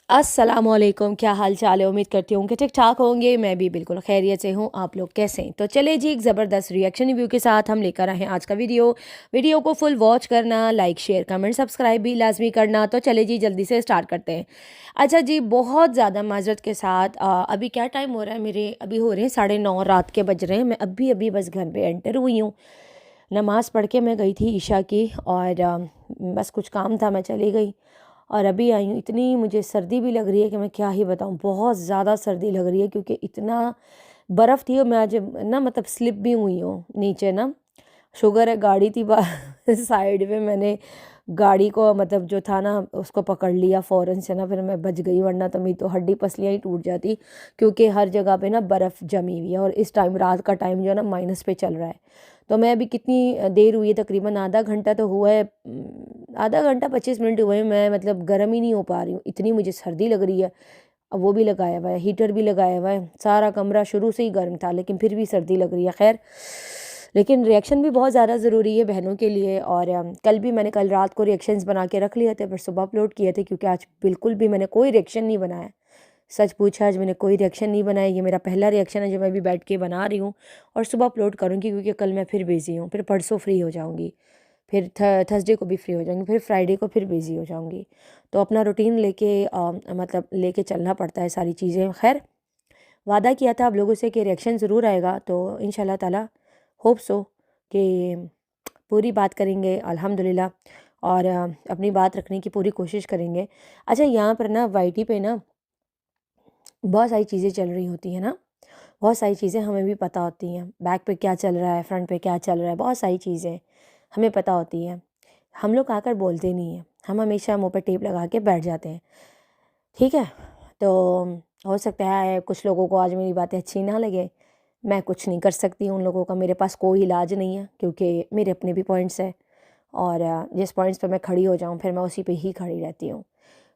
अस्सलामुअलैकुम, क्या हाल चाल है। उम्मीद करती हूँ कि ठीक ठाक होंगे। मैं भी बिल्कुल खैरियत से हूँ। आप लोग कैसे हैं? तो चले जी, एक ज़बरदस्त रिएक्शन रिव्यू के साथ हम लेकर आए हैं आज का वीडियो को फुल वॉच करना, लाइक शेयर कमेंट सब्सक्राइब भी लाजमी करना। तो चले जी, जल्दी से स्टार्ट करते हैं। अच्छा जी, बहुत ज़्यादा माजरत के साथ अभी क्या टाइम हो रहा है मेरे, अभी हो रहे हैं 9:30 रात के बज रहे हैं। मैं अभी अभी बस घर पर एंटर हुई हूँ। नमाज़ पढ़ के मैं गई थी ईशा की, और बस कुछ काम था, मैं चली गई और अभी आई हूँ। इतनी मुझे सर्दी भी लग रही है कि मैं क्या ही बताऊँ, बहुत ज़्यादा सर्दी लग रही है क्योंकि इतना बर्फ़ थी। और मैं आज ना मतलब स्लिप भी हुई हूँ नीचे ना। शुगर है, गाड़ी थी साइड में, मैंने गाड़ी को मतलब जो था ना उसको पकड़ लिया फ़ौरन से ना, फिर मैं बच गई, वरना तो मेरी तो हड्डी पसलियाँ ही टूट जाती। क्योंकि हर जगह पे ना बर्फ़ जमी हुई है और इस टाइम रात का टाइम जो है ना माइनस पे चल रहा है। तो मैं अभी कितनी देर हुई है, तकरीबन आधा घंटा तो हुआ है, आधा घंटा 25 मिनट हुए हैं, मैं मतलब गर्म ही नहीं हो पा रही हूँ, इतनी मुझे सर्दी लग रही है। अब वो भी लगाया हुआ है, हीटर भी लगाया हुआ है, सारा कमरा शुरू से ही गर्म था लेकिन फिर भी सर्दी लग रही है। खैर, लेकिन रिएक्शन भी बहुत ज़्यादा ज़रूरी है बहनों के लिए। और कल रात को रिएक्शंस बना के रख लिए थे, फिर सुबह अपलोड किए थे क्योंकि आज बिल्कुल भी मैंने कोई रिएक्शन नहीं बनाया। सच पूछा, आज मैंने कोई रिएक्शन नहीं बनाया। ये मेरा पहला रिएक्शन है जो मैं अभी बैठ के बना रही हूँ और सुबह अपलोड करूँगी क्योंकि कल मैं फिर बिज़ी हूँ, फिर परसों फ्री हो जाऊँगी, फिर थर्सडे को भी फ्री हो जाऊँगी, फिर फ्राइडे को फिर बिज़ी हो जाऊँगी। तो अपना रूटीन लेके मतलब लेके चलना पड़ता है सारी चीज़ें। खैर, वादा किया था आप लोगों से कि रिएक्शन ज़रूर आएगा, तो इंशाल्लाह ताला होप सो कि पूरी बात करेंगे अल्हम्दुलिल्लाह, और अपनी बात रखने की पूरी कोशिश करेंगे। अच्छा, यहाँ पर ना वाईटी पे ना बहुत सारी चीज़ें चल रही होती हैं ना, बहुत सारी चीज़ें हमें भी पता होती हैं। बैक पे क्या चल रहा है, फ्रंट पे क्या चल रहा है, बहुत सारी चीज़ें हमें पता होती हैं। हम लोग आकर बोलते नहीं हैं, हम हमेशा मुँह पे टेप लगा के बैठ जाते हैं। ठीक है, तो हो सकता है कुछ लोगों को आज मेरी बातें अच्छी ना लगे। मैं कुछ नहीं कर सकती उन लोगों का, मेरे पास कोई इलाज नहीं है क्योंकि मेरे अपने भी पॉइंट्स हैं। और जिस पॉइंट्स पे मैं खड़ी हो जाऊँ फिर मैं उसी पे ही खड़ी रहती हूँ।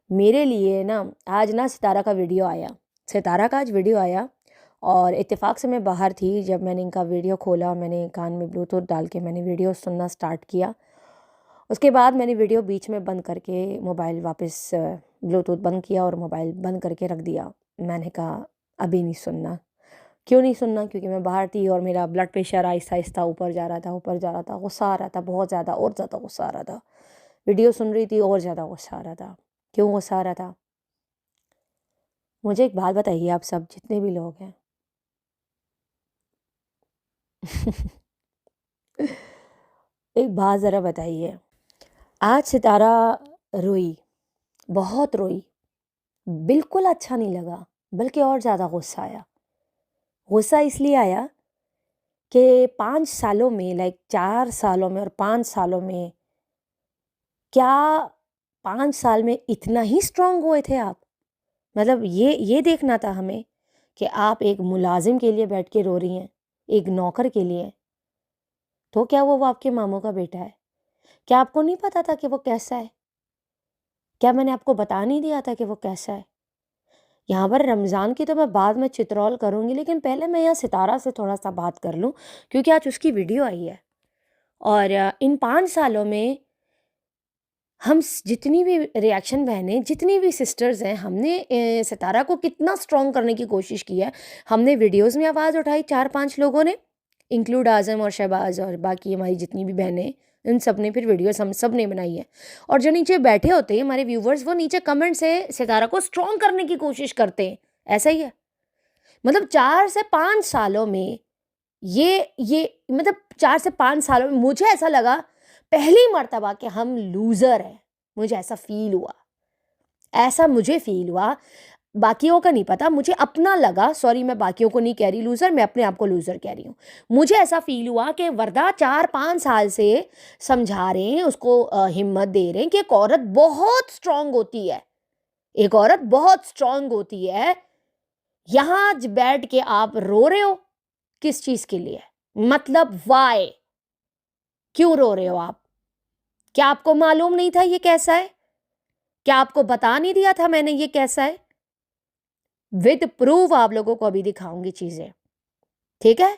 मेरे लिए ना आज ना सितारा का वीडियो आया, सितारा का आज वीडियो आया, और इत्तेफाक से मैं बाहर थी जब मैंने इनका वीडियो खोला। मैंने कान में ब्लूटूथ डाल के मैंने वीडियो सुनना स्टार्ट किया। उसके बाद मैंने वीडियो बीच में बंद करके मोबाइल वापस ब्लूटूथ बंद किया और मोबाइल बंद करके रख दिया। मैंने कहा अभी नहीं सुनना। क्यों नहीं सुनना? क्योंकि मैं बाहर थी और मेरा ब्लड प्रेशर आहिस्ता आहिस्ता ऊपर जा रहा था, ऊपर जा रहा था, गुस्सा आ रहा था, बहुत ज़्यादा और ज़्यादा गुस्सा आ रहा था। वीडियो सुन रही थी और ज़्यादा गुस्सा आ रहा था। क्यों गुस्सा आ रहा था? मुझे एक बात बताइए, आप सब जितने भी लोग हैं एक बात ज़रा बताइए। आज सितारा रोई, बहुत रोई, बिल्कुल अच्छा नहीं लगा, बल्कि और ज़्यादा गुस्सा आया। गुस्सा इसलिए आया कि 5 सालों में, लाइक 4 सालों में और 5 सालों में, क्या 5 साल में इतना ही स्ट्रॉन्ग हुए थे आप? मतलब ये देखना था हमें कि आप एक मुलाजिम के लिए बैठ के रो रही हैं, एक नौकर के लिए। तो क्या वो आपके मामू का बेटा है? क्या आपको नहीं पता था कि वो कैसा है? क्या मैंने आपको बता नहीं दिया था कि वो कैसा है? यहाँ पर रमज़ान की तो मैं बाद में चित्रौल करूँगी, लेकिन पहले मैं यहाँ सितारा से थोड़ा-सा बात कर लूँ क्योंकि आज उसकी वीडियो आई है। और इन 5 सालों में जितनी भी रिएक्शन बहनें, जितनी भी सिस्टर्स हैं, हमने सितारा को कितना स्ट्रॉन्ग करने की कोशिश की है। हमने वीडियोज़ में आवाज़ उठाई 4-5 लोगों ने, इंक्लूड आज़म और शहबाज़ और बाकी हमारी जितनी भी बहनें, इन सब ने फिर वीडियोज़ हम सब ने बनाई है। और जो नीचे बैठे होते हैं हमारे व्यूवर्स, वो नीचे कमेंट से सितारा को स्ट्रॉन्ग करने की कोशिश करते हैं। ऐसा ही है। मतलब 4 से 5 सालों में ये मतलब 4 से 5 सालों में मुझे ऐसा लगा पहली मर्तबा कि हम लूज़र हैं। मुझे ऐसा फ़ील हुआ। ऐसा मुझे फ़ील हुआ, बाकियों का नहीं पता, मुझे अपना लगा। सॉरी, मैं बाकियों को नहीं कह रही लूज़र, मैं अपने आप को लूज़र कह रही हूँ। मुझे ऐसा फ़ील हुआ कि वरदा 4-5 साल से समझा रहे हैं, उसको हिम्मत दे रहे हैं कि एक औरत बहुत स्ट्रॉन्ग होती है। एक औरत बहुत स्ट्रॉन्ग होती है। यहाँ बैठ के आप रो रहे हो, किस चीज़ के लिए? मतलब व्हाय? क्यों रो रहे हो आप? क्या आपको मालूम नहीं था ये कैसा है? क्या आपको बता नहीं दिया था मैंने ये कैसा है? विद प्रूफ आप लोगों को अभी दिखाऊंगी चीजें, ठीक है?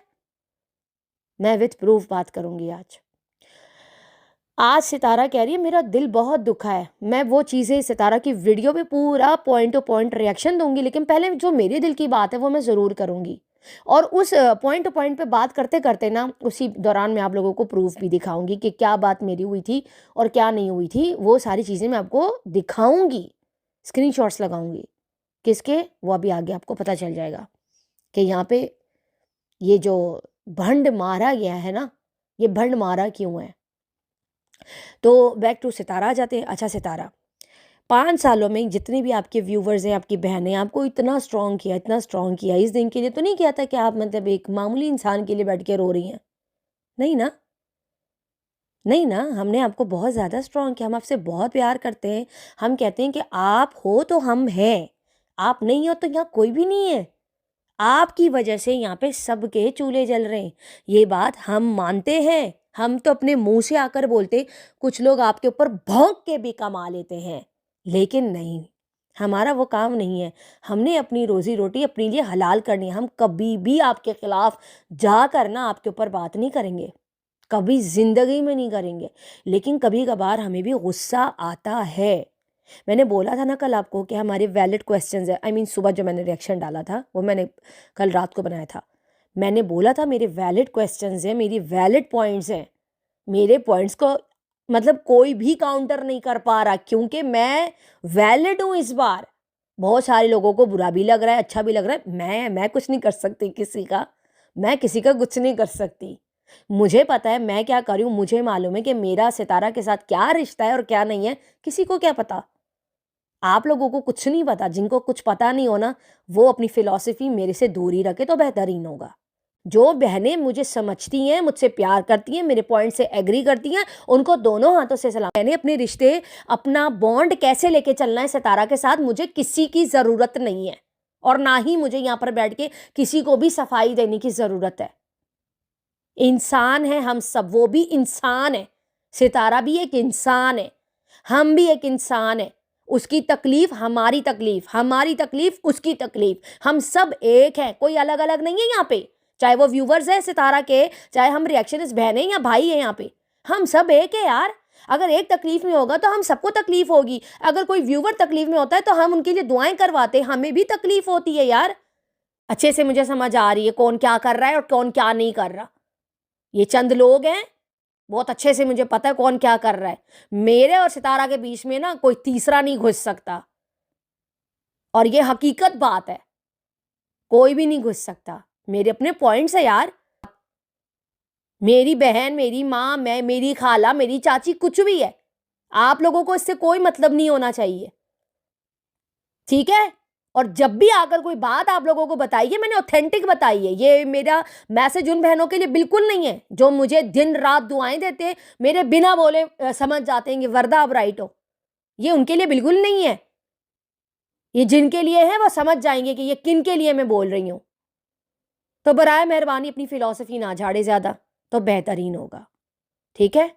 मैं विद प्रूफ बात करूंगी आज। आज सितारा कह रही है मेरा दिल बहुत दुखा है, मैं वो चीज़ें सितारा की वीडियो पे पूरा पॉइंट टू पॉइंट रिएक्शन दूंगी, लेकिन पहले जो मेरे दिल की बात है वो मैं ज़रूर करूंगी। और उस पॉइंट टू पॉइंट पे बात करते करते ना उसी दौरान मैं आप लोगों को प्रूफ भी दिखाऊंगी कि क्या बात मेरी हुई थी और क्या नहीं हुई थी। वो सारी चीज़ें मैं आपको दिखाऊंगी, स्क्रीनशॉट्स लगाऊंगी किसके, वो अभी आगे आपको पता चल जाएगा कि यहाँ पे ये जो भंड मारा गया है ना, ये भंड मारा क्यों है। तो बैक टू सितारा आ जाते हैं। अच्छा सितारा, 5 सालों में जितने भी आपके व्यूवर्स हैं, आपकी बहनें, आपको इतना स्ट्रॉन्ग किया, इतना स्ट्रॉन्ग किया, इस दिन के लिए तो नहीं किया था कि आप मतलब एक मामूली इंसान के लिए बैठ के रो रही हैं। नहीं ना, नहीं ना, हमने आपको बहुत ज़्यादा स्ट्रॉन्ग किया, हम आपसे बहुत प्यार करते हैं। हम कहते हैं कि आप हो तो हम हैं, आप नहीं हो तो यहाँ कोई भी नहीं है। आपकी वजह से यहाँ पे सबके चूल्हे जल रहे हैं, ये बात हम मानते हैं। हम तो अपने मुंह से आकर बोलते, कुछ लोग आपके ऊपर भौंक के भी कमा लेते हैं, लेकिन नहीं, हमारा वो काम नहीं है। हमने अपनी रोजी रोटी अपने लिए हलाल करनी है। हम कभी भी आपके खिलाफ जाकर ना आपके ऊपर बात नहीं करेंगे, कभी जिंदगी में नहीं करेंगे। लेकिन कभी कभार हमें भी गुस्सा आता है। मैंने बोला था ना कल आपको कि हमारे वैलिड क्वेश्चंस है, आई मीन सुबह जो मैंने रिएक्शन डाला था वो मैंने कल रात को बनाया था। मैंने बोला था मेरे वैलिड क्वेश्चंस हैं, मेरी वैलिड पॉइंट्स हैं। मेरे पॉइंट्स को मतलब कोई भी काउंटर नहीं कर पा रहा, क्योंकि मैं वैलिड हूँ इस बार। बहुत सारे लोगों को बुरा भी लग रहा है, अच्छा भी लग रहा है। मैं कुछ नहीं कर सकती किसी का, मैं किसी का कुछ नहीं कर सकती। मुझे पता है मैं क्या कर रही हूँ, मुझे मालूम है कि मेरा सितारा के साथ क्या रिश्ता है और क्या नहीं है। किसी को क्या पता, आप लोगों को कुछ नहीं पता। जिनको कुछ पता नहीं हो ना, वो अपनी फिलॉसफी मेरे से दूर ही रखे तो बेहतरीन होगा। जो बहनें मुझे समझती हैं, मुझसे प्यार करती हैं, मेरे पॉइंट से एग्री करती हैं, उनको दोनों हाथों से सलाम। मैंने अपने रिश्ते, अपना बॉन्ड कैसे लेके चलना है सितारा के साथ, मुझे किसी की ज़रूरत नहीं है, और ना ही मुझे यहाँ पर बैठ के किसी को भी सफाई देने की ज़रूरत है। इंसान है हम सब, वो भी इंसान है, सितारा भी एक इंसान है, हम भी एक इंसान है। उसकी तकलीफ हमारी तकलीफ, हमारी तकलीफ उसकी तकलीफ, हम सब एक हैं, कोई अलग अलग नहीं है यहाँ पे। चाहे वो व्यूवर्स है सितारा के, चाहे हम रिएक्शनिस्ट बहन है या भाई है, यहाँ पे हम सब एक है यार। अगर एक तकलीफ में होगा तो हम सबको तकलीफ होगी। अगर कोई व्यूवर तकलीफ में होता है तो हम उनके लिए दुआएं करवाते हैं, हमें भी तकलीफ होती है यार। अच्छे से मुझे समझ आ रही है कौन क्या कर रहा है और कौन क्या नहीं कर रहा। ये चंद लोग हैं, बहुत अच्छे से मुझे पता है कौन क्या कर रहा है। मेरे और सितारा के बीच में ना कोई तीसरा नहीं घुस सकता, और ये हकीकत बात है, कोई भी नहीं घुस सकता। मेरे अपने पॉइंट्स है यार। मेरी बहन, मेरी माँ, मैं, मेरी खाला, मेरी चाची, कुछ भी है, आप लोगों को इससे कोई मतलब नहीं होना चाहिए, ठीक है। और जब भी आकर कोई बात आप लोगों को बताइए, मैंने ऑथेंटिक बताई है। ये मेरा मैसेज उन बहनों के लिए बिल्कुल नहीं है जो मुझे दिन रात दुआएं देते हैं, मेरे बिना बोले समझ जाते हैं कि वर्दा आप राइट हो। ये उनके लिए बिल्कुल नहीं है। ये जिनके लिए है वो समझ जाएंगे कि ये किन के लिए मैं बोल रही हूँ। तो बराए मेहरबानी अपनी फिलॉसफी ना झाड़े ज़्यादा तो बेहतरीन होगा, ठीक है।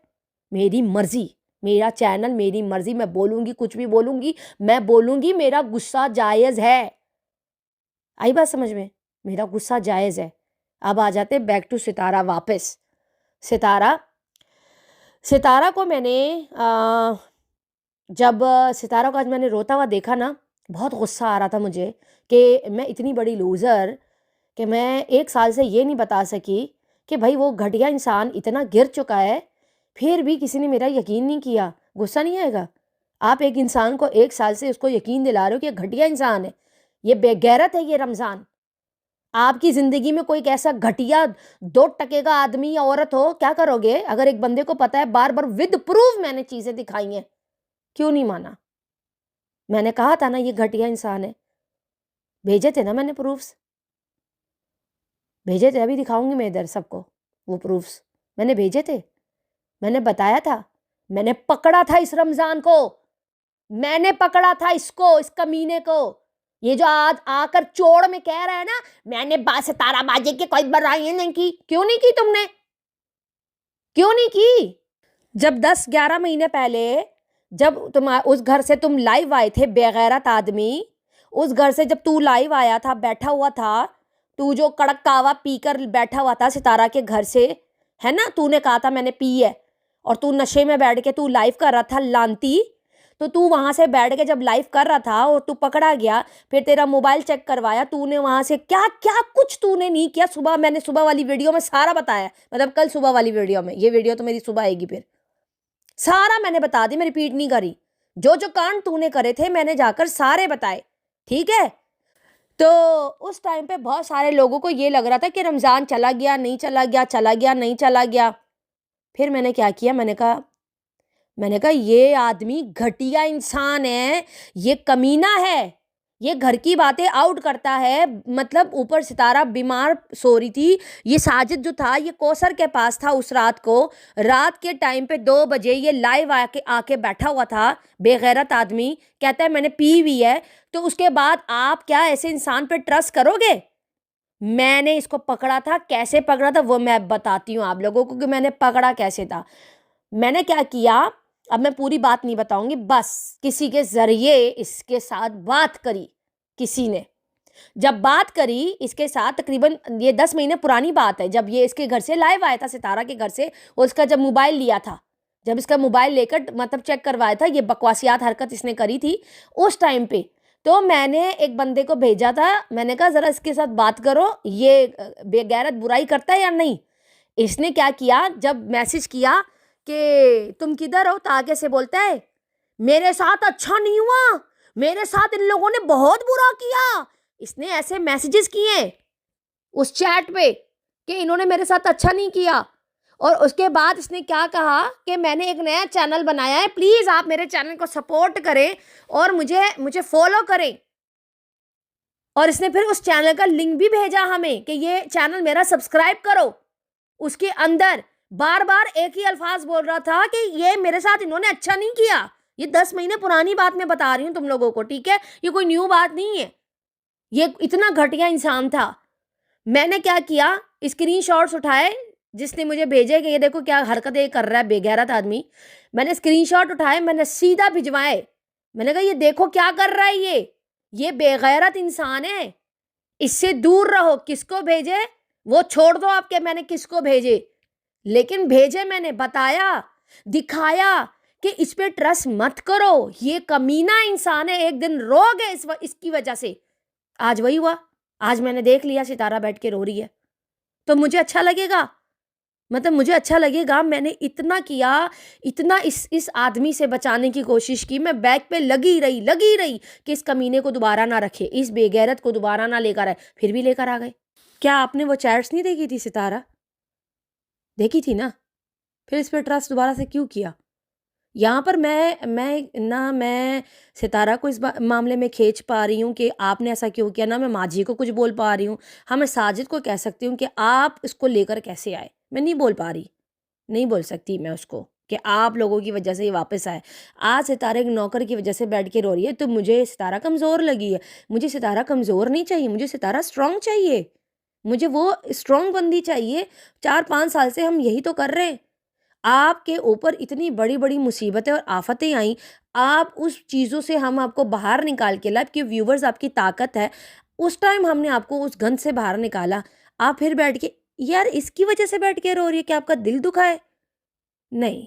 मेरी मर्जी, मेरा चैनल, मेरी मर्जी, मैं बोलूँगी, कुछ भी बोलूँगी, मैं बोलूँगी, मेरा गुस्सा जायज़ है। आई बात समझ में, मेरा गुस्सा जायज़ है। अब आ जाते बैक टू सितारा वापस। सितारा, सितारा को मैंने जब सितारा को आज मैंने रोता हुआ देखा ना, बहुत गुस्सा आ रहा था मुझे कि मैं इतनी बड़ी लूज़र कि मैं 1 साल से ये नहीं बता सकी कि भाई वो घटिया इंसान इतना गिर चुका है, फिर भी किसी ने मेरा यकीन नहीं किया। गुस्सा नहीं आएगा? आप एक इंसान को 1 साल से उसको यकीन दिला रहे हो कि घटिया इंसान है, ये बेगैरत है, ये रमज़ान। आपकी ज़िंदगी में कोई ऐसा घटिया 2 टके का आदमी या औरत हो, क्या करोगे? अगर एक बंदे को पता है, बार बार विद प्रूफ मैंने चीज़ें दिखाई हैं, क्यों नहीं माना? मैंने कहा था ना ये घटिया इंसान है, भेजे थे ना मैंने प्रूफ्स, भेजे थे। अभी दिखाऊंगी मैं इधर सबको वो प्रूफ्स, मैंने भेजे थे, मैंने बताया था, मैंने पकड़ा था इस रमज़ान को, मैंने पकड़ा था इसको, इस कमीने को। ये जो आज आकर चोड़ में कह रहा है ना, मैंने सितारा बाजी की कोई बुराई नहीं की। क्यों नहीं की तुमने? क्यों नहीं की? जब 10-11 महीने पहले जब तुम उस घर से तुम लाइव आए थे, बेगैरत आदमी, उस घर से जब तू लाइव आया था, बैठा हुआ था, तू जो कड़क कावा पीकर बैठा हुआ था सितारा के घर से, है ना, तूने कहा था मैंने पी है, और तू नशे में बैठ के तू लाइव कर रहा था लांती। तो तू वहां से बैठ के जब लाइव कर रहा था और तू पकड़ा गया, फिर तेरा मोबाइल चेक करवाया तूने वहां से, क्या क्या कुछ तूने नहीं किया। मैंने सुबह वाली वीडियो में सारा बताया, मतलब कल सुबह वाली वीडियो में, ये वीडियो तो मेरी सुबह आएगी, फिर सारा मैंने बता दी, मैं रिपीट नहीं करी। जो जो कांड तूने करे थे मैंने जाकर सारे बताए, ठीक है। तो उस टाइम पे बहुत सारे लोगों को ये लग रहा था कि रमज़ान चला गया, नहीं चला गया, चला गया, नहीं चला गया। फिर मैंने क्या किया, मैंने कहा ये आदमी घटिया इंसान है, ये कमीना है, ये घर की बातें आउट करता है। मतलब ऊपर सितारा बीमार सो रही थी, ये साजिद जो था ये कौसर के पास था उस रात को, रात के टाइम पे 2 बजे ये लाइव आके बैठा हुआ था, बेगैरत आदमी कहता है मैंने पी हुई है। तो उसके बाद आप क्या ऐसे इंसान पे ट्रस्ट करोगे? मैंने इसको पकड़ा था, कैसे पकड़ा था वो मैं बताती हूँ आप लोगों को कि मैंने पकड़ा कैसे था। मैंने क्या किया, अब मैं पूरी बात नहीं बताऊंगी, बस किसी के जरिए इसके साथ बात करी, किसी ने जब बात करी इसके साथ, तकरीबन ये 10 महीने पुरानी बात है, जब ये इसके घर से लाइव आया था, सितारा के घर से, और इसका जब मोबाइल लिया था, जब इसका मोबाइल लेकर मतलब चेक करवाया था, ये बकवासियात हरकत इसने करी थी उस टाइम पे। तो मैंने एक बंदे को भेजा था, मैंने कहा ज़रा इसके साथ बात करो, ये बेगैरत बुराई करता है या नहीं। इसने क्या किया, जब मैसेज किया कि तुम किधर हो, तो आगे से बोलता है मेरे साथ अच्छा नहीं हुआ, मेरे साथ इन लोगों ने बहुत बुरा किया। इसने ऐसे मैसेजेस किए उस चैट पे कि इन्होंने मेरे साथ अच्छा नहीं किया। और उसके बाद इसने क्या कहा कि मैंने एक नया चैनल बनाया है, प्लीज़ आप मेरे चैनल को सपोर्ट करें और मुझे फॉलो करें। और इसने फिर उस चैनल का लिंक भी भेजा हमें कि ये चैनल मेरा सब्सक्राइब करो। उसके अंदर बार बार एक ही अल्फाज बोल रहा था कि ये मेरे साथ इन्होंने अच्छा नहीं किया। ये 10 महीने पुरानी बात मैं बता रही हूँ तुम लोगों को, ठीक है, ये कोई न्यू बात नहीं है। ये इतना घटिया इंसान था। मैंने क्या किया, स्क्रीनशॉट्स उठाए, जिसने मुझे भेजे कि ये देखो क्या हरकतें कर रहा है बेगैरत आदमी, मैंने स्क्रीनशॉट उठाए, मैंने सीधा भिजवाए। मैंने कहा ये देखो क्या कर रहा है ये बेगैरत इंसान है, इससे दूर रहो। किसको भेजे वो छोड़ दो आपके, मैंने किसको भेजे, लेकिन भेजे मैंने, बताया, दिखाया कि इस पे ट्रस्ट मत करो, ये कमीना इंसान है, एक दिन रोगे इसकी वजह से। आज वही हुआ, आज मैंने देख लिया सितारा बैठ के रो रही है, तो मुझे अच्छा लगेगा, मतलब मुझे अच्छा लगेगा। मैंने इतना किया, इतना इस आदमी से बचाने की कोशिश की, मैं बैक पे लगी रही कि इस कमीने को दोबारा ना रखे, इस बेगैरत को दोबारा ना लेकर आए, फिर भी लेकर आ गए। क्या आपने वो चैट्स नहीं देखी थी सितारा? देखी थी ना, फिर इस पर ट्रस्ट दोबारा से क्यों किया? यहाँ पर मैं सितारा को इस मामले में खींच पा रही हूँ कि आपने ऐसा क्यों किया, ना मैं माजी को कुछ बोल पा रही हूँ। हाँ, मैं साजिद को कह सकती हूँ कि आप इसको लेकर कैसे आए, मैं नहीं बोल पा रही, नहीं बोल सकती मैं उसको कि आप लोगों की वजह से ये वापस आए। आज सितारा एक नौकर की वजह से बैठ के रो रही है, तो मुझे सितारा कमज़ोर लगी है। मुझे सितारा कमज़ोर नहीं चाहिए, मुझे सितारा स्ट्रॉन्ग चाहिए, मुझे वो स्ट्रॉन्ग बंदी चाहिए। 4-5 साल से हम यही तो कर रहे हैं। आपके ऊपर इतनी बड़ी बड़ी मुसीबतें और आफतें आई, आप उस चीज़ों से हम आपको बाहर निकाल के लाए, आपके व्यूवर्स आपकी ताकत है, उस टाइम हमने आपको उस गंध से बाहर निकाला। आप फिर बैठ के यार इसकी वजह से बैठ के रो रही है, क्या आपका दिल दुखा है? नहीं,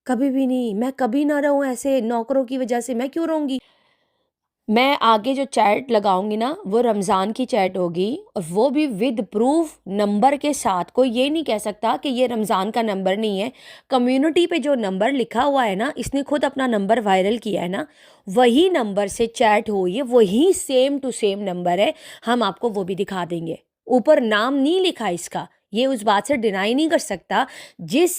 कभी भी नहीं, मैं कभी ना रहूं ऐसे नौकरों की वजह से, मैं क्यों रहूंगी? मैं आगे जो चैट लगाऊंगी ना वो रमज़ान की चैट होगी, और वो भी विद प्रूफ नंबर के साथ। कोई ये नहीं कह सकता कि ये रमज़ान का नंबर नहीं है। कम्युनिटी पे जो नंबर लिखा हुआ है ना, इसने खुद अपना नंबर वायरल किया है ना, वही नंबर से चैट हुई है, वही सेम टू सेम नंबर है। हम आपको वो भी दिखा देंगे, ऊपर नाम नहीं लिखा इसका, ये उस बात से डिनाई नहीं कर सकता। जिस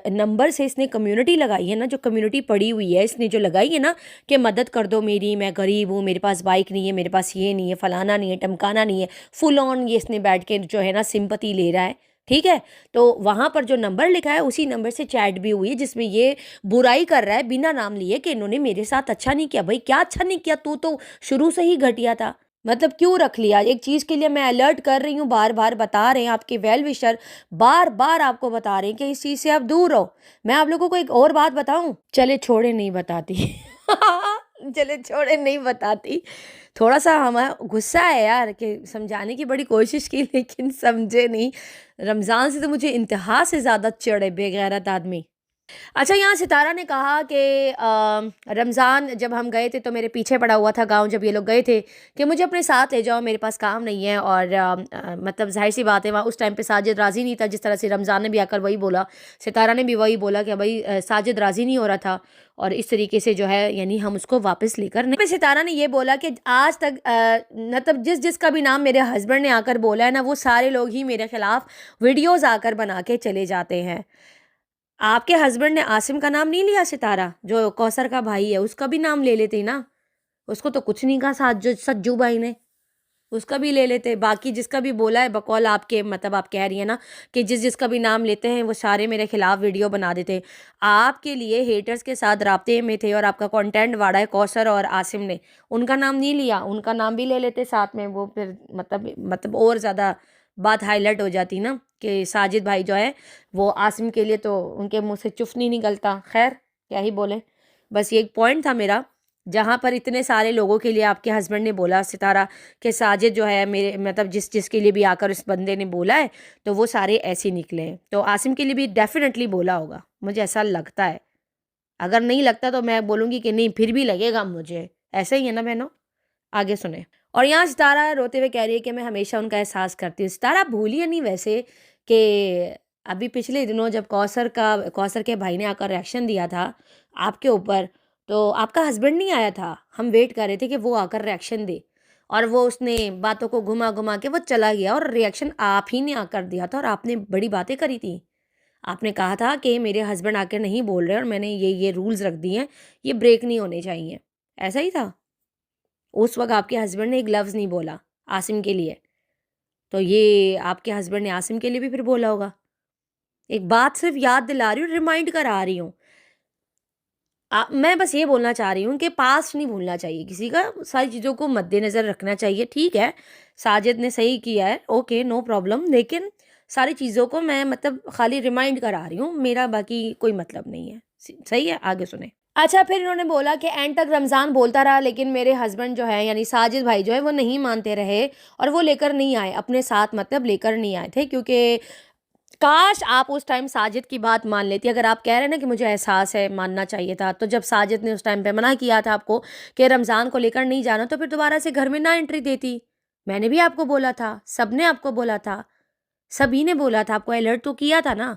नंबर से इसने कम्युनिटी लगाई है ना, जो कम्युनिटी पड़ी हुई है इसने जो लगाई है ना कि मदद कर दो मेरी, मैं गरीब हूँ, मेरे पास बाइक नहीं है, मेरे पास ये नहीं है, फलाना नहीं है, टमकाना नहीं है, फुल ऑन ये इसने बैठ के जो है ना सिंपैथी ले रहा है, ठीक है। तो वहाँ पर जो नंबर लिखा है उसी नंबर से चैट भी हुई है, जिसमें ये बुराई कर रहा है बिना नाम लिए कि इन्होंने मेरे साथ अच्छा नहीं किया। भाई क्या अच्छा नहीं किया, तू तो शुरू से ही घटिया था, मतलब क्यों रख लिया? एक चीज़ के लिए मैं अलर्ट कर रही हूँ, बार बार बता रहे हैं आपके वेल विशर, बार बार आपको बता रहे हैं कि इस चीज़ से आप दूर रहो। मैं आप लोगों को एक और बात बताऊं, चले छोड़े नहीं बताती चले छोड़े, नहीं बताती। थोड़ा-सा हमारा गुस्सा है यार कि समझाने की बड़ी कोशिश की लेकिन समझे नहीं। रमज़ान से तो मुझे इंतहा से ज़्यादा चिढ़ है, बेगैरत आदमी। अच्छा, यहाँ सितारा ने कहा कि रमज़ान जब हम गए थे तो मेरे पीछे पड़ा हुआ था गाँव, जब ये लोग गए थे कि मुझे अपने साथ ले जाओ, मेरे पास काम नहीं है। और मतलब ज़ाहिर-सी बात है वहाँ उस टाइम पे साजिद राज़ी नहीं था, जिस तरह से रमज़ान ने भी आकर वही बोला, सितारा ने भी वही बोला कि भई साजिद राज़ी नहीं हो रहा था और इस तरीके से जो है यानी हम उसको वापस लेकर नहीं। सितारा ने ये बोला कि आज तक मतलब जिसका भी नाम मेरे हस्बैंड ने आकर बोला है ना, वो सारे लोग ही मेरे खिलाफ वीडियोज़ आकर बना के चले जाते हैं। आपके हस्बैंड ने आसिम का नाम नहीं लिया सितारा, जो कौसर का भाई है, उसका भी नाम ले लेते ना। उसको तो कुछ नहीं कहा सज्जू भाई ने, उसका भी ले लेते। बाकी जिसका भी बोला है बकौल आपके, मतलब आप कह रही हैं ना कि जिसका भी नाम लेते हैं वो सारे मेरे खिलाफ वीडियो बना देते। आपके लिए हेटर्स के साथ राब्ते में थे और आपका कंटेंट वाड़ा है कौसर और आसिम ने, उनका नाम नहीं लिया, उनका नाम भी ले लेते साथ में। वो फिर मतलब और ज़्यादा बात हाईलाइट हो जाती ना कि साजिद भाई जो है वो आसिम के लिए, तो उनके मुँह से चुप नहीं निकलता। खैर क्या ही बोले, बस ये एक पॉइंट था मेरा जहाँ पर इतने सारे लोगों के लिए आपके हस्बैंड ने बोला सितारा कि साजिद जो है मेरे, मतलब जिसके लिए भी आकर उस बंदे ने बोला है तो वो सारे ऐसे निकले हैं। तो आसिम के लिए भी डेफिनेटली बोला होगा, मुझे ऐसा लगता है। अगर नहीं लगता तो मैं बोलूँगी कि नहीं, फिर भी लगेगा मुझे। ऐसा ही है ना बहनों? आगे सुने। और यहाँ सितारा रोते हुए कह रही है कि मैं हमेशा उनका एहसास करती हूँ। सितारा भूलिए नहीं वैसे कि अभी पिछले दिनों जब कौसर के भाई ने आकर रिएक्शन दिया था आपके ऊपर, तो आपका हस्बैंड नहीं आया था। हम वेट कर रहे थे कि वो आकर रिएक्शन दे, और वो उसने बातों को घुमा-घुमा के वो चला गया और रिएक्शन आप ही ने आकर दिया था और आपने बड़ी बातें करी थी। आपने कहा था कि मेरे हस्बैंड आके नहीं बोल रहे और मैंने ये रूल्स रख दिए हैं, ये ब्रेक नहीं होने चाहिए। ऐसा ही था? उस वक़्त आपके हस्बैंड ने एक लफ्ज़ नहीं बोला आसिम के लिए, तो ये आपके हस्बैंड ने आसिम के लिए भी फिर बोला होगा। एक बात सिर्फ़ याद दिला रही हूँ, रिमाइंड करा रही हूँ। मैं बस ये बोलना चाह रही हूँ कि पास्ट नहीं भूलना चाहिए किसी का, सारी चीज़ों को मद्देनज़र रखना चाहिए। ठीक है, साजिद ने सही किया है, ओके नो प्रॉब्लम, लेकिन सारी चीज़ों को मैं मतलब खाली रिमाइंड करा रही हूँ, मेरा बाकी कोई मतलब नहीं है। सही है, आगे सुने। अच्छा, फिर इन्होंने बोला कि एंड तक रमज़ान बोलता रहा लेकिन मेरे हस्बैंड जो है यानी साजिद भाई जो है वो नहीं मानते रहे और वो लेकर नहीं आए, अपने साथ मतलब लेकर नहीं आए थे, क्योंकि काश आप उस टाइम साजिद की बात मान लेती। अगर आप कह रहे हैं ना कि मुझे एहसास है, मानना चाहिए था, तो जब साजिद ने उस टाइम पे मना किया था आपको कि रमज़ान को लेकर नहीं जाना, तो फिर दोबारा से घर में ना एंट्री देती। मैंने भी आपको बोला था, सबने आपको बोला था, सभी ने बोला था, आपको अलर्ट तो किया था ना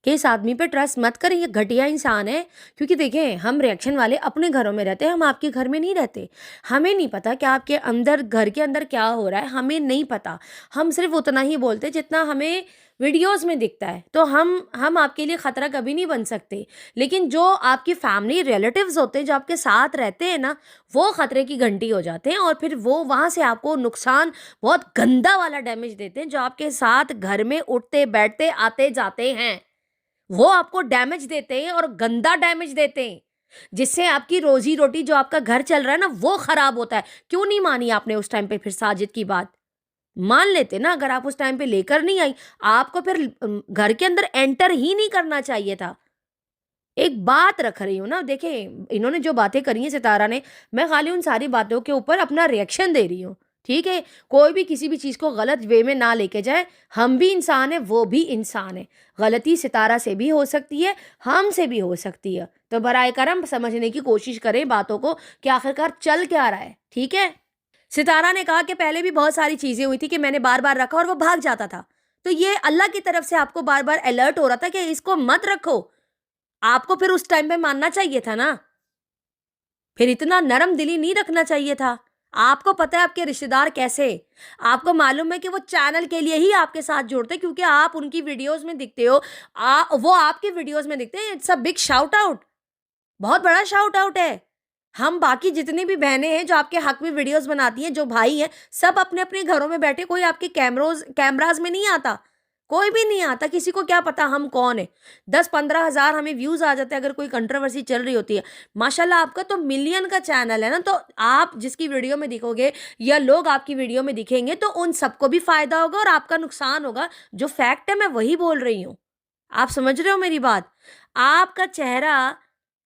कि इस आदमी पे ट्रस्ट मत करें, ये घटिया इंसान है। क्योंकि देखें, हम रिएक्शन वाले अपने घरों में रहते हैं, हम आपके घर में नहीं रहते। हमें नहीं पता कि आपके अंदर, घर के अंदर क्या हो रहा है, हमें नहीं पता। हम सिर्फ उतना ही बोलते जितना हमें वीडियोस में दिखता है। तो हम आपके लिए ख़तरा कभी नहीं बन सकते। लेकिन जो आपकी फैमिली रिलेटिव्स होते हैं, जो आपके साथ रहते हैं ना, वो ख़तरे की घंटी हो जाते हैं और फिर वो वहाँ से आपको नुकसान, बहुत गंदा वाला डैमेज देते हैं, जो आपके साथ घर में उठते बैठते आते जाते हैं। वो आपको डैमेज देते हैं और गंदा डैमेज देते हैं, जिससे आपकी रोजी रोटी, जो आपका घर चल रहा है ना, वो खराब होता है। क्यों नहीं मानी आपने उस टाइम पे फिर साजिद की बात? मान लेते ना, अगर आप उस टाइम पे लेकर नहीं आई, आपको फिर घर के अंदर एंटर ही नहीं करना चाहिए था। एक बात रख रही हूँ ना, देखें इन्होंने जो बातें करी हैं सितारा ने, मैं खाली उन सारी बातों के ऊपर अपना रिएक्शन दे रही हूँ। ठीक है, कोई भी किसी भी चीज़ को गलत वे में ना लेके जाए। हम भी इंसान है, वो भी इंसान है। गलती सितारा से भी हो सकती है, हमसे भी हो सकती है। तो बराए करम समझने की कोशिश करें बातों को कि आखिरकार चल क्या रहा है। ठीक है, सितारा ने कहा कि पहले भी बहुत सारी चीज़ें हुई थी कि मैंने बार बार रखा और वो भाग जाता था, तो ये अल्लाह की तरफ से आपको बार बार अलर्ट हो रहा था कि इसको मत रखो। आपको फिर उस टाइम पे मानना चाहिए था ना, फिर इतना नरम दिली नहीं रखना चाहिए था। आपको पता है आपके रिश्तेदार कैसे, आपको मालूम है कि वो चैनल के लिए ही आपके साथ जुड़ते, क्योंकि आप उनकी वीडियोस में दिखते हो, वो आपकी वीडियोस में दिखते हैं। It's a big shout out, बहुत बड़ा शाउट आउट है। हम बाकी जितनी भी बहनें हैं जो आपके हक में वीडियोस बनाती हैं, जो भाई हैं, सब अपने अपने घरों में बैठे, कोई आपके कैमराज में नहीं आता, कोई भी नहीं आता। किसी को क्या पता हम कौन है। 10-15 हज़ार हमें व्यूज आ जाते हैं अगर कोई कंट्रोवर्सी चल रही होती है। माशाल्लाह आपका तो मिलियन का चैनल है ना, तो आप जिसकी वीडियो में दिखोगे या लोग आपकी वीडियो में दिखेंगे तो उन सबको भी फायदा होगा और आपका नुकसान होगा। जो फैक्ट है मैं वही बोल रही हूँ। आप समझ रहे हो मेरी बात? आपका चेहरा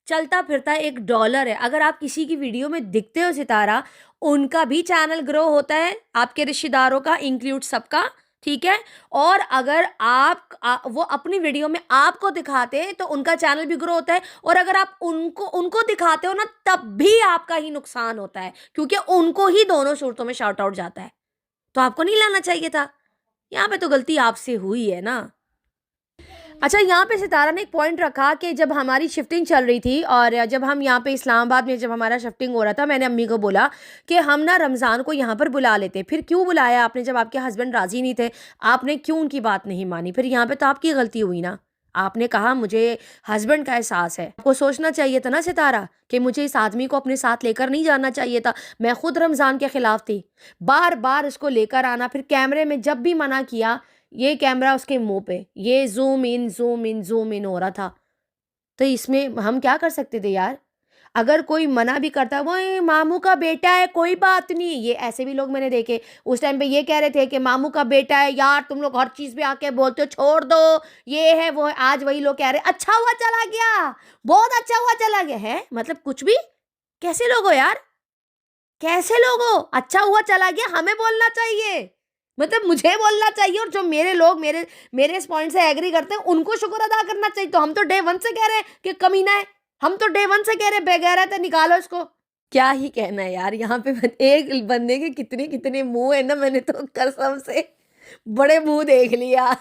चलता फिरता एक डॉलर है। अगर आप किसी की वीडियो में दिखते हो सितारा, उनका भी चैनल ग्रो होता है, आपके रिश्तेदारों का इंक्लूड सबका, ठीक है। और अगर वो अपनी वीडियो में आपको दिखाते हैं तो उनका चैनल भी ग्रो होता है, और अगर आप उनको दिखाते हो ना, तब भी आपका ही नुकसान होता है, क्योंकि उनको ही दोनों सूरतों में शाउट आउट जाता है। तो आपको नहीं लाना चाहिए था, यहाँ पे तो गलती आपसे हुई है ना। अच्छा, यहाँ पे सितारा ने एक पॉइंट रखा कि जब हमारी शिफ्टिंग चल रही थी और जब हम यहाँ पे इस्लामाबाद में जब हमारा शिफ्टिंग हो रहा था, मैंने अम्मी को बोला कि हम ना रमज़ान को यहाँ पर बुला लेते। फिर क्यों बुलाया आपने, जब आपके हस्बैंड राज़ी नहीं थे, आपने क्यों उनकी बात नहीं मानी? फिर यहाँ पे तो आपकी गलती हुई ना। आपने कहा मुझे हस्बैंड का एहसास है। आपको सोचना चाहिए था ना सितारा, कि मुझे इस आदमी को अपने साथ लेकर नहीं जाना चाहिए था। मैं खुद रमज़ान के ख़िलाफ़ थी, बार बार इसको लेकर आना, फिर कैमरे में जब भी मना किया, ये कैमरा उसके मुंह पे, ये zoom in zoom in zoom in हो रहा था। तो इसमें हम क्या कर सकते थे यार? अगर कोई मना भी करता, वो मामू का बेटा है, कोई बात नहीं, ये ऐसे भी लोग मैंने देखे। उस टाइम पे ये कह रहे थे कि मामू का बेटा है, यार तुम लोग हर चीज़ पे आके बोलते हो, छोड़ दो, ये है वो है। आज वही लोग कह रहे हैं अच्छा हुआ चला गया, बहुत अच्छा हुआ चला गया है। मतलब कुछ भी, कैसे लोग हो यार, कैसे लोग हो? अच्छा हुआ चला गया हमें बोलना चाहिए, मतलब मुझे बोलना चाहिए, और जो मेरे लोग मेरे इस पॉइंट से एग्री करते हैं उनको शुक्र अदा करना चाहिए। तो हम तो डे वन से कह रहे हैं कि कमीना है, हम तो डे वन से कह रहे हैं बेगैरत है, निकालो इसको। क्या ही कहना है यार, यहाँ पे एक बंदे के कितने कितने मुंह है ना, मैंने तो कसम से बड़े मुंह देख लिया।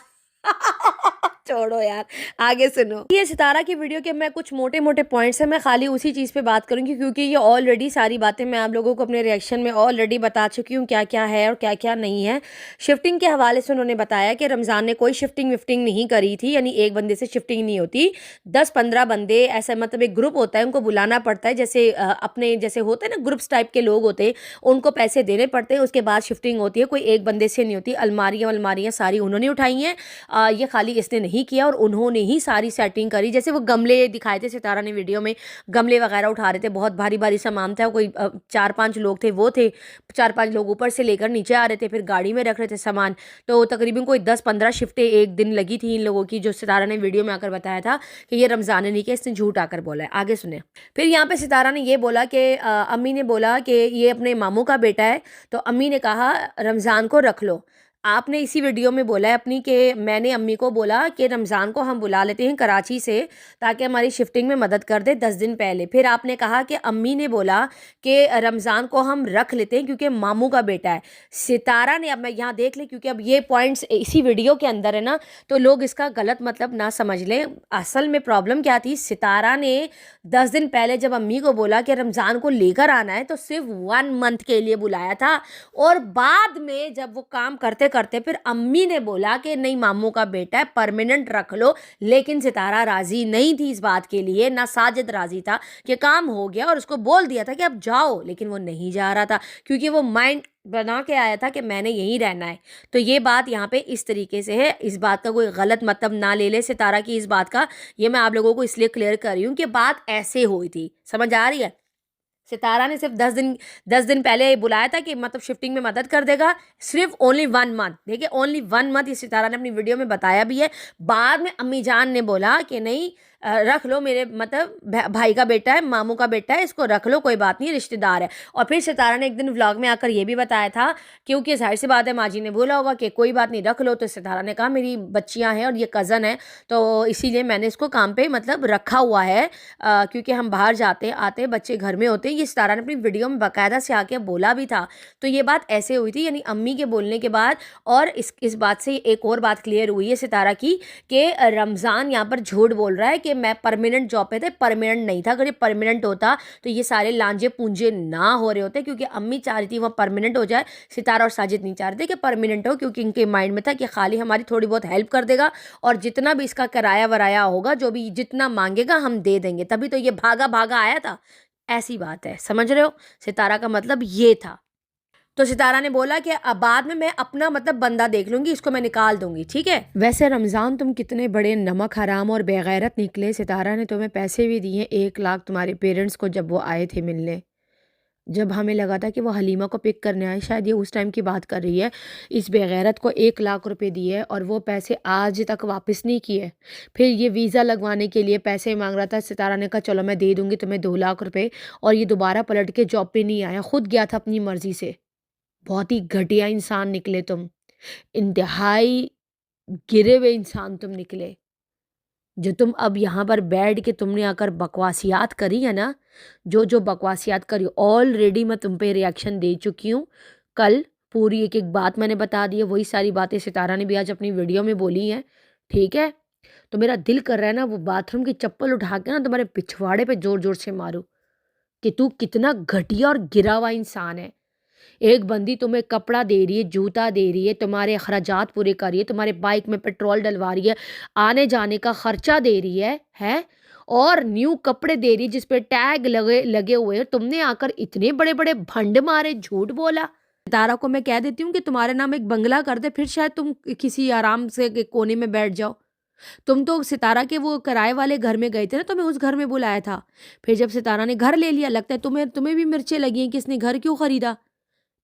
छोड़ो यार, आगे सुनो। ये सितारा की वीडियो के मैं कुछ मोटे मोटे पॉइंट्स हैं, मैं खाली उसी चीज़ पे बात करूंगी, क्योंकि ये ऑलरेडी सारी बातें मैं आप लोगों को अपने रिएक्शन में ऑलरेडी बता चुकी हूँ, क्या क्या है और क्या क्या नहीं है। शिफ्टिंग के हवाले से उन्होंने बताया कि रमज़ान ने कोई शिफ्टिंग विफ्टिंग नहीं करी थी, यानी एक बंदे से शिफ्टिंग नहीं होती, 10-15 बंदे ऐसा, मतलब एक ग्रुप होता है, उनको बुलाना पड़ता है, जैसे अपने जैसे होते हैं ना ग्रुप्स टाइप के लोग होते हैं, उनको पैसे देने पड़ते हैं, उसके बाद शिफ्टिंग होती है। कोई एक बंदे से नहीं होती। अलमारियाँ सारी उन्होंने उठाई हैं, ये खाली इसने नहीं किया, और उन्होंने ही सारी सेटिंग करी। जैसे वो गमले दिखाए थे सितारा ने वीडियो में, गमले वगैरह उठा रहे थे, बहुत भारी भारी सामान था, कोई 4-5 लोग थे, वो थे 4-5 लोग ऊपर से लेकर नीचे आ रहे थे, फिर गाड़ी में रख रहे थे सामान। तो तकरीबन कोई 10-15 शिफ्टें एक दिन लगी थी इन लोगों की, जो सितारा ने वीडियो में आकर बताया था कि ये रमज़ान ने नहीं किया, इसने झूठ आकर बोला है। आगे सुने। फिर यहाँ पे सितारा ने ये बोला कि अम्मी ने बोला कि ये अपने मामू का बेटा है, तो अम्मी ने कहा रमज़ान को रख लो। आपने इसी वीडियो में बोला है अपनी कि मैंने अम्मी को बोला कि रमज़ान को हम बुला लेते हैं कराची से, ताकि हमारी शिफ्टिंग में मदद कर दे 10 दिन पहले। फिर आपने कहा कि अम्मी ने बोला कि रमज़ान को हम रख लेते हैं क्योंकि मामू का बेटा है। सितारा ने, अब मैं यहाँ देख लें क्योंकि अब ये पॉइंट्स इसी वीडियो के अंदर है ना, तो लोग इसका गलत मतलब ना समझ लें। असल में प्रॉब्लम क्या थी, सितारा ने 10 दिन पहले जब अम्मी को बोला कि रमज़ान को लेकर आना है, तो सिर्फ 1 मंथ के लिए बुलाया था, और बाद में जब वो काम करते करते फिर अम्मी ने बोला कि नहीं मामू का बेटा है, परमानेंट रख लो। लेकिन सितारा राजी नहीं थी इस बात के लिए, ना साजिद राजी था कि काम हो गया, और उसको बोल दिया था कि अब जाओ, लेकिन वो नहीं जा रहा था क्योंकि वो माइंड बना के आया था कि मैंने यहीं रहना है। तो ये बात यहाँ पे इस तरीके से है, इस बात का कोई गलत मतलब ना ले ले सितारा की इस बात का। ये मैं आप लोगों को इसलिए क्लियर कर रही हूँ कि बात ऐसे हुई थी, समझ आ रही है। सितारा ने सिर्फ 10 दिन पहले बुलाया था कि मतलब शिफ्टिंग में मदद कर देगा, सिर्फ ओनली 1 मंथ। देखिए ओनली 1 मंथ ये सितारा ने अपनी वीडियो में बताया भी है। बाद में अम्मी जान ने बोला कि नहीं रख लो, मेरे मतलब भाई का बेटा है, मामू का बेटा है, इसको रख लो, कोई बात नहीं, रिश्तेदार है। और फिर सितारा ने एक दिन व्लॉग में आकर ये भी बताया था, क्योंकि जाहिर सी बात है माजी ने बोला होगा कि कोई बात नहीं रख लो, तो सितारा ने कहा मेरी बच्चियाँ हैं और ये कज़न है, तो इसीलिए मैंने इसको काम पे मतलब रखा हुआ है, क्योंकि हम बाहर जाते आते, बच्चे घर में होते हैं। ये सितारा ने अपनी वीडियो में बाकायदा से आके बोला भी था। तो ये बात ऐसे हुई थी, यानी अम्मी के बोलने के बाद। और इस बात से एक और बात क्लियर हुई है सितारा की कि रमज़ान यहाँ पर झूठ बोल रहा है कि मैं परमानेंट जॉब पे थे। परमानेंट नहीं था, अगर ये परमानेंट होता तो ये सारे लांजे पूंजे ना हो रहे होते, क्योंकि अम्मी चाह रही थी वह परमानेंट हो जाए। सितारा और साजिद नहीं चाह रहे थे कि परमानेंट हो, क्योंकि इनके माइंड में था कि खाली हमारी थोड़ी बहुत हेल्प कर देगा, और जितना भी इसका किराया वराया होगा, जो भी जितना मांगेगा हम दे देंगे। तभी तो ये भागा भागा आया था, ऐसी बात है, समझ रहे हो। सितारा का मतलब ये था। तो सितारा ने बोला कि अब बाद में मैं अपना मतलब बंदा देख लूंगी, इसको मैं निकाल दूंगी, ठीक है। वैसे रमज़ान तुम कितने बड़े नमक हराम और बेगैरत निकले। सितारा ने तुम्हें पैसे भी दिए 1 लाख तुम्हारे पेरेंट्स को जब वो आए थे मिलने। जब हमें लगा था कि वो हलीमा को पिक करने आए, शायद ये उस टाइम की बात कर रही है, इस बेगैरत को 1 लाख रुपए दिए और वो पैसे आज तक वापस नहीं किए। फिर ये वीज़ा लगवाने के लिए पैसे मांग रहा था, सितारा ने कहा चलो मैं दे दूंगी तुम्हें 2 लाख रुपए, और ये दोबारा पलट के जॉब पे नहीं आया, खुद गया था अपनी मर्जी से। बहुत ही घटिया इंसान निकले तुम, इंतहाई गिरे हुए इंसान तुम निकले। जो तुम अब यहाँ पर बैठ के तुमने आकर बकवासियात करी है ना, जो जो बकवासियात करी, ऑलरेडी मैं तुम पे रिएक्शन दे चुकी हूँ। कल पूरी एक एक बात मैंने बता दी है, वही सारी बातें सितारा ने भी आज अपनी वीडियो में बोली हैं, ठीक है। तो मेरा दिल कर रहा है ना वो बाथरूम की चप्पल उठा के ना तुम्हारे पिछवाड़े पे जोर जोर से मारूं कि तू कितना घटिया और गिरा हुआ इंसान है। एक बंदी तुम्हें कपड़ा दे रही है, जूता दे रही है, तुम्हारे अखराजात पूरे कर रही है, तुम्हारे बाइक में पेट्रोल डलवा रही है, आने जाने का खर्चा दे रही है, और न्यू कपड़े दे रही है जिस पे टैग लगे लगे हुए हैं। तुमने आकर इतने बड़े बड़े भंड मारे, झूठ बोला। सितारा को मैं कह देती हूँ कि तुम्हारे नाम एक बंगला कर दे, फिर शायद तुम किसी आराम से के कोने में बैठ जाओ। तुम तो सितारा के वो किराए वाले घर में गए थे ना, तुम्हें उस घर में बुलाया था। फिर जब सितारा ने घर ले लिया, लगता है तुम्हें तुम्हें भी मिर्चें लगी हैं कि इसने घर क्यों खरीदा।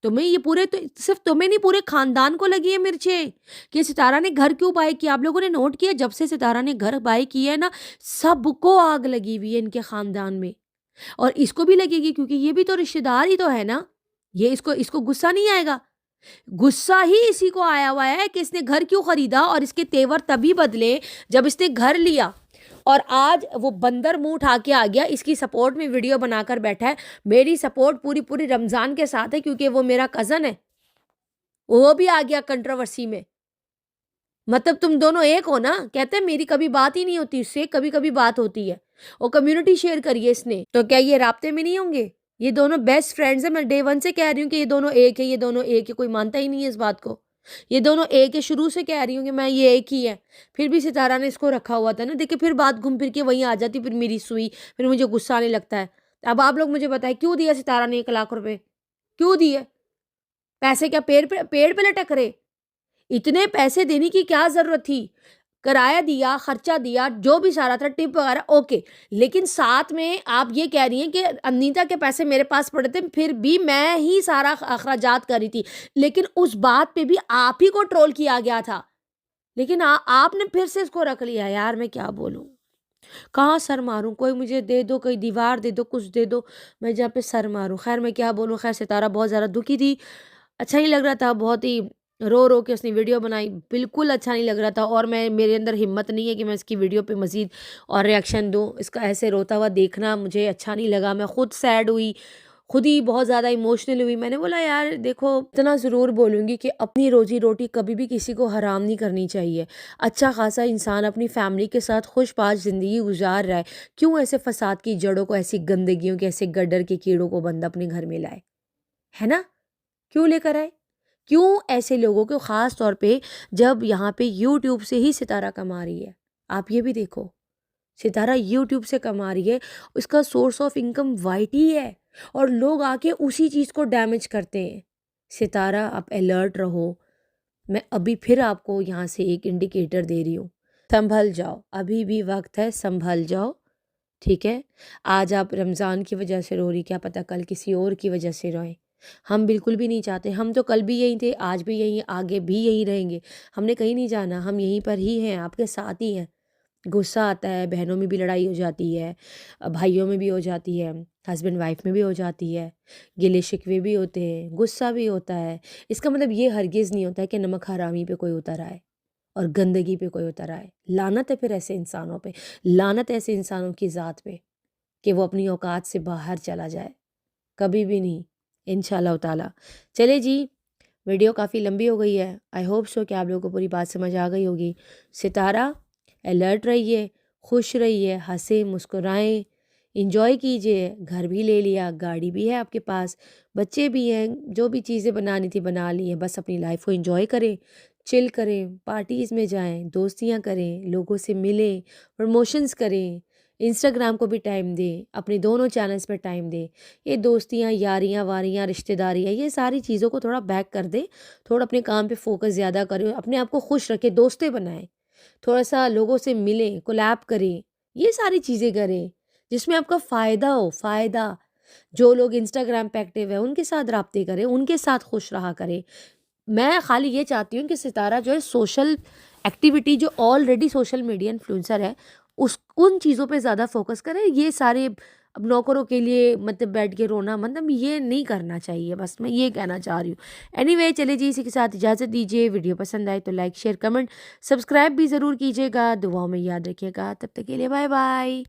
तुम्हें ये पूरे, तो सिर्फ तुम्हें नहीं पूरे खानदान को लगी है मिर्चें कि सितारा ने घर क्यों बाय किया। आप लोगों ने नोट किया, जब से सितारा ने घर बाय किया है ना, सबको आग लगी हुई है इनके खानदान में। और इसको भी लगेगी क्योंकि ये भी तो रिश्तेदार ही तो है ना। ये इसको इसको गुस्सा नहीं आएगा? गुस्सा ही इसी को आया हुआ है कि इसने घर क्यों खरीदा, और इसके तेवर तभी बदले जब इसने घर लिया। और आज वो बंदर मुंह उठा के आ गया, इसकी सपोर्ट में वीडियो बनाकर बैठा है। मेरी सपोर्ट पूरी पूरी रमजान के साथ है क्योंकि वो मेरा कजन है, वो भी आ गया कंट्रोवर्सी में। मतलब तुम दोनों एक हो ना। कहते हैं मेरी कभी बात ही नहीं होती उससे, कभी कभी बात होती है। और कम्युनिटी शेयर करी है इसने, तो क्या ये राब्ते में नहीं होंगे? ये दोनों बेस्ट फ्रेंड्स है। मैं डे वन से कह रही हूँ कि ये दोनों एक है, ये दोनों एक है। कोई मानता ही नहीं है इस बात को। ये दोनों एक है, शुरू से कह रही हूँ कि मैं ये एक ही है। फिर भी सितारा ने इसको रखा हुआ था ना। देखिए फिर बात घूम फिर के वहीं आ जाती, फिर मेरी सुई, फिर मुझे गुस्सा आने लगता है। अब आप लोग मुझे बताएं क्यों दिया सितारा ने 1 लाख रुपए, क्यों दिए? पैसे क्या पेड़ पे लटक रहे? इतने पैसे देने की क्या जरूरत थी? किराया दिया, खर्चा दिया, जो भी सारा था, टिप वगैरह ओके। लेकिन साथ में आप ये कह रही हैं कि अनीता के पैसे मेरे पास पड़े थे, फिर भी मैं ही सारा अखराजात कर रही थी। लेकिन उस बात पे भी आप ही को ट्रोल किया गया था। लेकिन आपने फिर से इसको रख लिया। यार मैं क्या बोलूं, कहाँ सर मारूं? कोई मुझे दे दो, कोई दीवार दे दो, कुछ दे दो, मैं जहाँ पे सर मारूं। खैर मैं क्या बोलूं। खैर सितारा बहुत ज़्यादा दुखी थी, अच्छा नहीं लग रहा था। बहुत ही रो रो के उसने वीडियो बनाई, बिल्कुल अच्छा नहीं लग रहा था। और मैं, मेरे अंदर हिम्मत नहीं है कि मैं इसकी वीडियो पे मज़ीद और रिएक्शन दूँ। इसका ऐसे रोता हुआ देखना मुझे अच्छा नहीं लगा। मैं खुद सैड हुई, खुद ही बहुत ज़्यादा इमोशनल हुई। मैंने बोला यार देखो, इतना ज़रूर बोलूँगी कि अपनी रोजी रोटी कभी भी किसी को हराम नहीं करनी चाहिए। अच्छा खासा इंसान अपनी फैमिली के साथ खुशपाश ज़िंदगी गुजार रहा है, क्यों ऐसे फसाद की जड़ों को, ऐसी गंदगियों के, ऐसे गड्ढर के कीड़ों को बंदा अपने घर में लाए? है ना? क्यों लेकर आए? क्यों ऐसे लोगों को, ख़ास तौर पे जब यहाँ पे यूट्यूब से ही सितारा कमा रही है। आप ये भी देखो, सितारा यूट्यूब से कमा रही है, उसका सोर्स ऑफ इनकम वाइट ही है, और लोग आके उसी चीज़ को डैमेज करते हैं। सितारा आप अलर्ट रहो। मैं अभी फिर आपको यहाँ से एक इंडिकेटर दे रही हूँ, संभल जाओ, अभी भी वक्त है, संभल जाओ, ठीक है। आज आप रमज़ान की वजह से रो रही, क्या पता कल किसी और की वजह से रोएं। हम बिल्कुल भी नहीं चाहते। हम तो कल भी यहीं थे, आज भी यहीं, आगे भी यहीं रहेंगे। हमने कहीं नहीं जाना, हम यहीं पर ही हैं, आपके साथ ही हैं। गुस्सा आता है, बहनों में भी लड़ाई हो जाती है, भाइयों में भी हो जाती है, हस्बैंड वाइफ में भी हो जाती है, गिले शिकवे भी होते हैं, गुस्सा भी होता है। इसका मतलब ये हरगिज़ नहीं होता है कि नमक हरामी पे कोई उतर आए और गंदगी पे कोई उतर आए। लानत है फिर ऐसे इंसानों पे, लानत है ऐसे इंसानों की ज़ात पे कि वो अपनी औकात से बाहर चला जाए। कभी भी नहीं, इंशाल्लाह ताला। चले जी, वीडियो काफ़ी लंबी हो गई है। आई होप सो कि आप लोगों को पूरी बात समझ आ गई होगी। सितारा अलर्ट रहिए, खुश रहिए, हंसे मुस्कुराएं, इंजॉय कीजिए। घर भी ले लिया, गाड़ी भी है आपके पास, बच्चे भी हैं, जो भी चीज़ें बनानी थी बना ली हैं। बस अपनी लाइफ को इंजॉय करें, चिल करें, पार्टीज़ में जाएं, दोस्तियां करें, लोगों से मिलें, प्रमोशंस करें, इंस्टाग्राम को भी टाइम दें, अपने दोनों चैनल्स पर टाइम दें। ये दोस्तियाँ, यारियाँ, वारियाँ, रिश्तेदारियाँ, ये सारी चीज़ों को थोड़ा बैक कर दें। थोड़ा अपने काम पे फोकस ज़्यादा करें, अपने आप को खुश रखें, दोस्तें बनाएं, थोड़ा सा लोगों से मिलें, कोलैब करें, ये सारी चीज़ें करें जिसमें आपका फ़ायदा हो, फ़ायदा। जो लोग इंस्टाग्राम पे एक्टिव है उनके साथ राब्ते करें, उनके साथ खुश रहा करें। मैं खाली ये चाहती हूँ कि सितारा जो है सोशल एक्टिविटी, जो ऑलरेडी सोशल मीडिया इन्फ्लुएंसर है, उस उन चीज़ों पे ज़्यादा फोकस करें। ये सारे अब नौकरों के लिए मतलब बैठ के रोना, मतलब ये नहीं करना चाहिए, बस मैं ये कहना चाह रही हूँ। एनीवे चलिए जी, इसी के साथ इजाज़त दीजिए। वीडियो पसंद आए तो लाइक शेयर कमेंट सब्सक्राइब भी ज़रूर कीजिएगा। दुआओं में याद रखिएगा। तब तक के लिए बाय बाय।